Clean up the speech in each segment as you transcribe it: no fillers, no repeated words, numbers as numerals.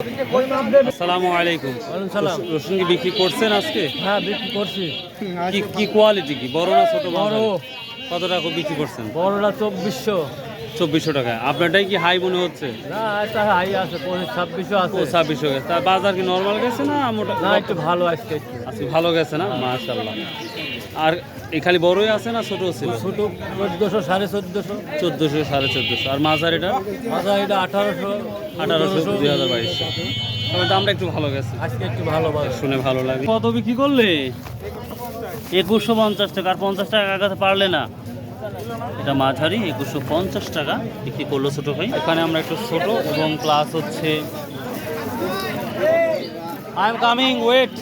আসসালামু আলাইকুম। রসুন কি বিক্রি করছেন আজকে? হ্যাঁ, বিক্রি করছি। কি কোয়ালিটি, কি বড় না ছোট? বড়। কত টাকা বিক্রি করছেন? বড়টা 2400। 2400 টাকা। আপনারটাই কি হাই মনে হচ্ছে? না, একটা হাই আছে, 2600 আছে। 2600 গেছে। তা বাজার কি নর্মাল গেছে না মোটা? না, একটু ভালো আজকে। আজকে ভালো গেছে না? মাশাআল্লাহ। আর এই খালি বড়ই আছে না ছোট ছিল? ছোট 1400, 1450। 1400, 1450। আর মাঝার এটা? মাথা এটা 1800, 2022। তবে দামটা একটু ভালো গেছে আজকে একটু ভালো পাবে। শুনে ভালো লাগে। কত বিক্রি করলে? 2150 টাকা। আর 50 টাকা কাছে পারলে না? এটা মাঝারি 2150 টাকা বিক্রি করলো ছোট ভাই। এখানে আমরা একটু ছোট এবং প্লাস হচ্ছে আই এম কামিং ওয়েট।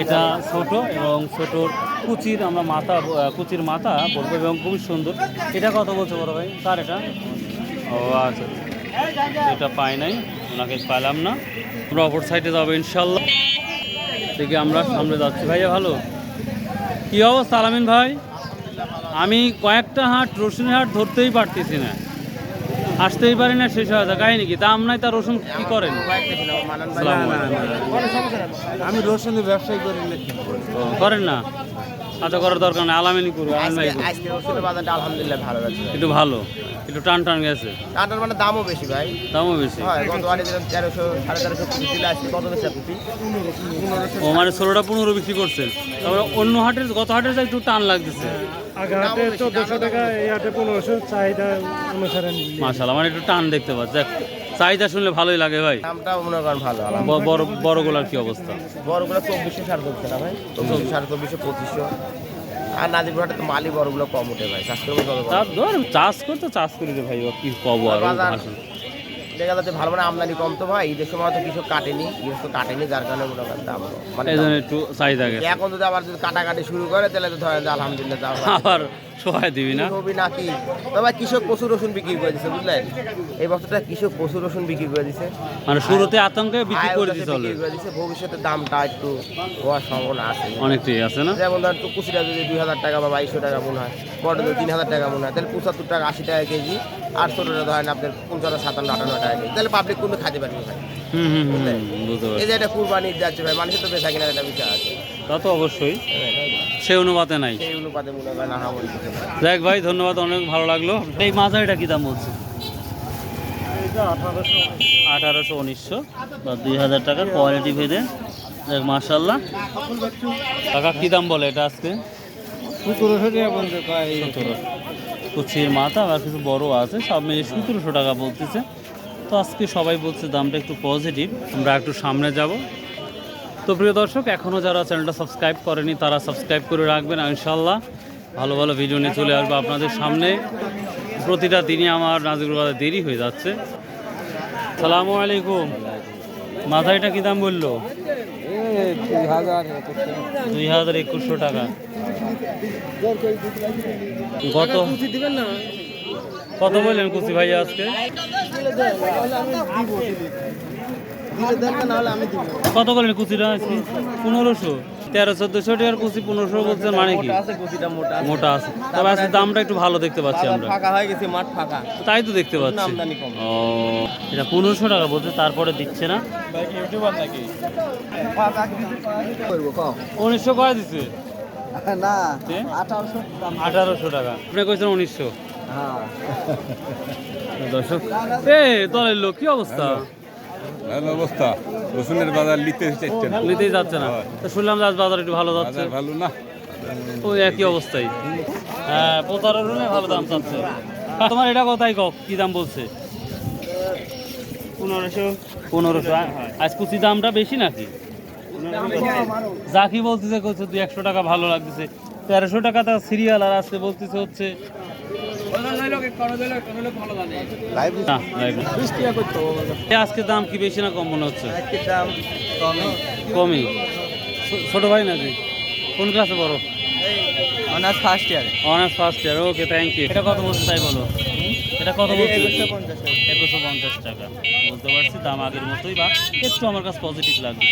এটা ছোট এবং ছোটোর কুচির আমরা কুচির মাথা বলবো এবং খুবই সুন্দর। এটা কত বলছো বড় ভাই? কার এটা? ও আচ্ছা, এটা পাই নাই, ওনাকে পাইলাম না। আমরা অপর সাইডে যাবো ইনশাল্লাহ। দেখি আমরা সামনে যাচ্ছি। ভাইয়া ভালো, কী অবস্থা আলামিন ভাই? আমি কয়েকটা রসুনের হাট ধরতেই পারতেছি না, আসতেই পারি না, শেষ হয়ে যায়। কাহিনি কি? দাম নাই তার রসুন কি করেন? আমি রসুনের ব্যবসায়ী করি না। করেন না? আচ্ছা, করার দরকার নেই, আলামিনই করবো। আজকে রসুনের বাজারটা আলহামদুলিল্লাহ ভালো আছে, একটু ভালো, একটু টান টান গেছে। টাটার মানে দামও বেশি ভাই। দামও বেশি? হয়, গত বারে দিলাম 1300, 1350 কুপি দিলে আজকে কত বেশি কুপি? ও মানে 16টা 15 বিক্রি করছেন। তারপরে অন্য হাটের, গত হাটের যা একটু টান লাগতেছে। আগে হাটে 1400 টাকা, এই হাটে 1500। চাহিদা অনুসারে মাশাআল্লাহ, মানে একটু টান দেখতে পাচ্ছি। চাহিদা শুনলে ভালোই লাগে ভাই। দামটা মনে করেন ভালো। বড়গুলার কি অবস্থা? বড়গুলো 2400, 2450 না ভাই? 2400, 2450, 2500। আর নাজিরপুর হাটে তো মালি বড়গুলো কম উঠে ভাই। চাষ করবো তার ধর চাষ করতে চাষ করি রে ভাই, কি কব আর। দেখা যাচ্ছে ভালো মানে আমদানি কম তো ভাই, ঈদের সময় তো কিছু কাটেনি, কাটেনি, যার কারণে মনে করেন দাম মানে এই জন্য একটু চাহিদা গেছে। এখন যদি আবার যদি কাটাকাটি শুরু করে তাহলে তো ধরেন যে আলহামদুলিল্লাহ দাম আবার সহায় দিবি না হবি নাকি। তবে কৃষক প্রচুর রসুন বিক্রি করে দিচ্ছে, বুঝলেন? এই বছরটা কৃষক প্রচুর রসুন বিক্রি করে দিচ্ছে, মানে শুরুতে আতঙ্কে বিক্রি করে দিচ্ছে। ভবিষ্যতে দামটা একটু হওয়ার সম্ভাবনা আছে, অনেকটাই আছে না? যেমন ধরেন কুচিটা যদি 2000 টাকা বা 2200 টাকা মনে হয়, বড় যদি 3000 টাকা মনে হয়, তাহলে 75 টাকা, 80 টাকা কেজি। আর ছোটটা ধরেন আপনার 55, 57, 58 টাকা কেজি। তাহলে পাবলিক কোনো খাতে পারবে ভাই। বুঝতে এই যে এটা কুরবানি যাচ্ছে ভাই, মানুষের তো বেচা কিনার একটা বিষয় আছে। তা তো অবশ্যই, সে অনুপাতে নাই। সেই অনুপাতে মনে হয় না হামরি কিছু না। দেখ ভাই, ধন্যবাদ, অনেক ভালো লাগলো। এই মাঝারিটা কি দাম বলছে? 1800, 1900 বা 2000 টাকা কোয়ালিটি ভেদে। দেখ মাশাআল্লাহ। কাকা কি দাম বলে এটা আজকে? 1700 টাকা বলতে কয়। 1700। কুচির মাথা আর কিছু বড় আছে, সব মিলিয়ে 1700 টাকা বলতেছে। তো আজকে সবাই বলছে দামটা একটু পজিটিভ। আমরা একটু সামনে যাব। তো প্রিয় দর্শক, এখনও যারা চ্যানেলটা সাবস্ক্রাইব করেনি তারা সাবস্ক্রাইব করে রাখবেন। ইনশাআল্লাহ ভালো ভালো ভিডিও নিয়ে চলে আসবো আপনাদের সামনে। প্রতিটা দিনই আমার নাজিরপুর বাজারে দেরি হয়ে যাচ্ছে। সালামু আলাইকুম। মাথাইটা কি দাম বললো? 2100 টাকা। কত বললেন কুচি ভাই আজকে? কত বললেন কুচিটা আজকে? 1500, 1300-1400 টাকার কুচি 1500 বলছেন, মানে কি? মোটা আছে। তবে আজকে দামটা একটু ভালো দেখতে পাচ্ছি আমরা। ফাঁকা হয়ে গেছে, মাঠ ফাঁকা, তাই তো দেখতে পাচ্ছি। আমদানি কম। ও, এটা 1500 টাকা বলছে, তারপরে দিচ্ছে না। নাকি 1900 করে দিচ্ছে না, 1800 টাকা। আপনি কইছেন 1900। দর্শক, দলের লোক, কি অবস্থা? ভালো অবস্থা। রসুনের বাজার নিতেই যাচ্ছে না। তো শুনলাম যে আজ বাজার একটু ভালো যাচ্ছে। ভালো না, ওই একই অবস্থায়। হ্যাঁ, 1500 ভালো দাম চাচ্ছে। তোমার এটা কথাই কক, কি দাম বলছে? 1500। আজ কুচি দামটা বেশি নাকি? যা কি বলতেছে 200 টাকা ভালো লাগতেছে। 1300 টাকা তার সিরিয়াল, আর আজকে বলতেছে হচ্ছে আজকে দাম কি বেশি না কম মনে হচ্ছে? কমই। ছোট ভাই নাকি? কোন ক্লাসে বড়? Honours first year. Honours first year. Okay, thank you. এটা কত বলছে তাই বলো? এটা কত বলছে? 2150 টাকা। বলতে পারছি দাম আগের মতোই, বা একটু আমার কাছে পজিটিভ লাগবে।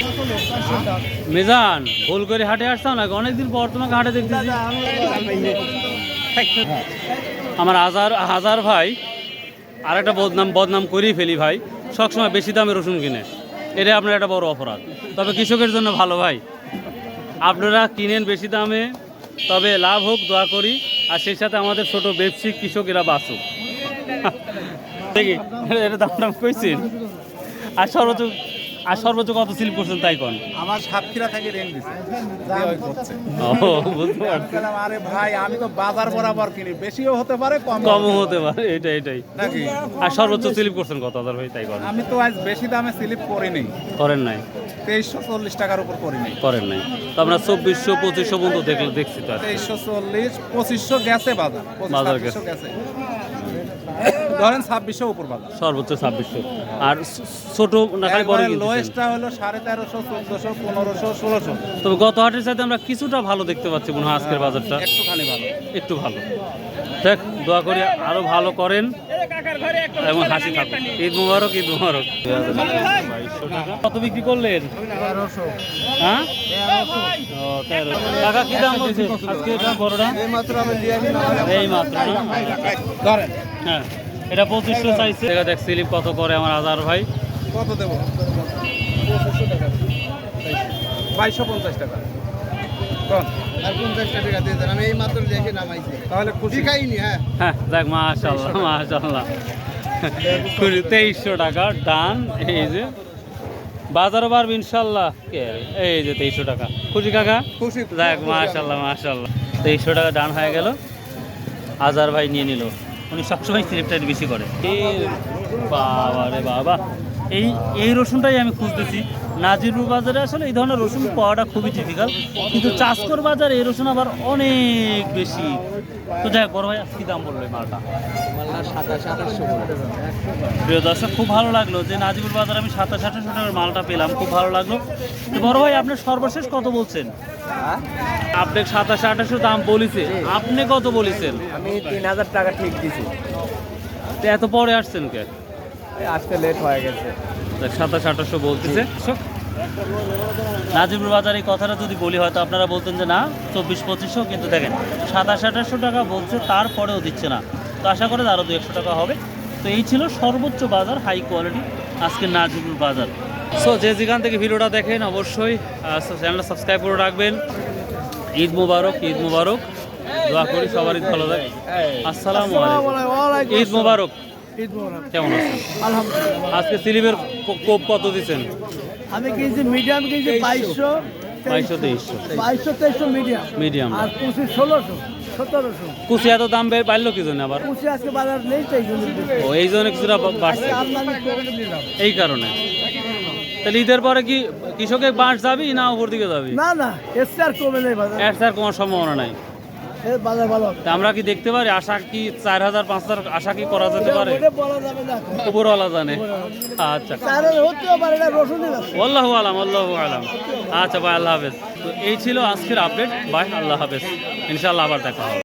মিজান, ভুল করে হাটে আসতাম না, অনেকদিন পর তোমাকে হাটে দেখতেছি। আমার হাজার ভাই আর একটা বদনাম করেই ফেলি ভাই। সবসময় বেশি দামে রসুন কিনে, এটা আপনার একটা বড় অপরাধ। তবে কৃষকের জন্য ভালো ভাই, আপনারা কিনেন বেশি দামে, তবে লাভ হোক দোয়া করি, আর সেই সাথে আমাদের ছোট ব্যবসায়িক কৃষকেরা বাঁচুক। দেখি এটা দাম দাম কইছেন, আর সর্বোচ্চ কত স্লিপ করছেন তাই কোন? আমার সাতক্ষীরা থেকে রেঞ্জ দিছে করছে। ও বুঝতে পারছি, আরে ভাই আমি তো বাজার বরাবর কিনি, বেশিও হতে পারে কমও হতে পারে, এটাই। নাকি আর সর্বোচ্চ স্লিপ করছেন কত হাজার ভাই তাই কোন? আমি তো আজ বেশি দামে স্লিপ করিনি, করেন নাই? 2340 টাকার উপর করিনি। করেন নাই তো আমরা 2400-2500 পর্যন্ত দেখছি তো আজকে। 2340 2500 গেছে বাজার, বাজার 2500 গেছে, ধরেন 2600 উপর বাজার। সর্বোচ্চ 2600। আর ছোট না খালি বড় কিনতেছেন? লোয়েস্টটা হলো 1350, 1400, 1500, 1600, তবে গত হাটের সাথে আমরা কিছুটা ভালো দেখতে পাচ্ছি মনে হয় আজকের বাজারটা একটুখানি ভালো। একটু ভালো। দেখ দোয়া করি আরো ভালো করেন এবং হাসি থাকুন। ঈদ মুবারক, ঈদ মুবারক। 2200 টাকা কত বিক্রি করলেন? 1300, হ্যাঁ ও 1300 টাকা। কি দাম বলছে আজকে এটা বড়টা? এইমাত্র আমি দিয়ে দিলাম। এই মাত্র না? ধরেন হ্যাঁ এটা 2500 চাইছে। দেখা দেখ স্লিপ কত করে আমার আজার ভাই। কত দেব? 2250 টাকা। কোন আর 50 টাকা দিয়ে দেন, আমি এই মাত্র দেখে নামাইছি, তাহলে খুশি? খাইনি। হ্যাঁ হ্যাঁ দেখ মাশাআল্লাহ মাশাআল্লাহ 2300 টাকা ডান। এই যে বাজারও পারবে ইনশাল্লাহ। এই যে 2300 টাকা খুশি কাকা? খুশি। দেখ মাশাআল্লাহ মাশাআল্লাহ 2300 টাকা ডান হয়ে গেল। আজার ভাই নিয়ে নিল, উনি সবসময় স্লিপটা বেশি করে। বাবা রে বাবা, এই রসুনটাই আমি খুঁজতেছি। নাজিরপুর বাজারে আসলে এই ধরনের রসুন পাওয়াটা খুবই ডিফিকাল্ট, কিন্তু চাষকর বাজারে এই রসুন আবার অনেক বেশি। তো যাই হোক বড় ভাই আজকে দাম বললো এই মালটা? প্রিয় দর্শক খুব ভালো লাগলো যে নাজিরপুর বাজারে আমি 2700-2800 টাকার মালটা পেলাম, খুব ভালো লাগলো। তো বড় ভাই আপনার সর্বশেষ কত বলছেন? আপনি 2700-2800 দাম বলেছে, আপনি কত বলেছেন? আমি 3000 টাকা ঠিক দিছি, তো এত পরে আসছেন কে? আসতে লেট হয়ে গেছে। 2700-2800 বলতেছে। নাজিরপুর বাজার এই কথাটা যদি বলি হয়তো আপনারা বলতেন যে না 2400-2500, কিন্তু দেখেন 2700-2800 টাকা বলছে, তারপরেও দিচ্ছে না। তো আশা করে আরও 200 টাকা হবে। তো এই ছিল সর্বোচ্চ বাজার, হাই কোয়ালিটি আজকে নাজিরপুর বাজার। সো যে যেখান থেকে ভিডিওটা দেখেন অবশ্যই চ্যানেলটা সাবস্ক্রাইব করে রাখবেন। ঈদ মুবারক, ঈদ মুবারক। দোয়া করি সবারই ভালো থাকে। আসসালামু আলাইকুম, ঈদ মুবারক। কেমন আছেন? আলহামদুলিল্লাহ। আজকে স্লিপের কোপ কত দিচ্ছেন? আমি কিনছি মিডিয়াম, কিনছি 2200, 2200-2300 মিডিয়াম, মিডিয়াম। আর কুচি 1600, 1700। কুচি এত দাম বাড়লো কি জন্য আবার? কুচি আজকে বাজার নেই তো এই জন্য ও এই জন্য কিছুটা বাড়ছে, আমদানি কমে নিলাম। এই কারণে। তাহলে ঈদের পরে কি কৃষকের বাঁশ যাবি না উপর দিকে যাবি? না না, এর চেয়ে আর কমে নেই বাজার, এর স্যার কোনো সম্ভাবনা নাই। এর বাজার ভালো। তা আমরা কি দেখতে পারি আশা কি 4000-5000 আশা কি করা যেতে পারে? ওটা বলা যাবে না, উপরওয়ালা জানে। আচ্ছা 4000 হতেও পারে, এটা রসুনই আছে। আল্লাহু আলাম, আল্লাহু আলাম। আচ্ছা ভাই আল্লাহ হাফেজ। তো এই ছিল আজকের আপডেট। বাই, আল্লাহ হাফেজ। ইনশাআল্লাহ আবার দেখা হবে।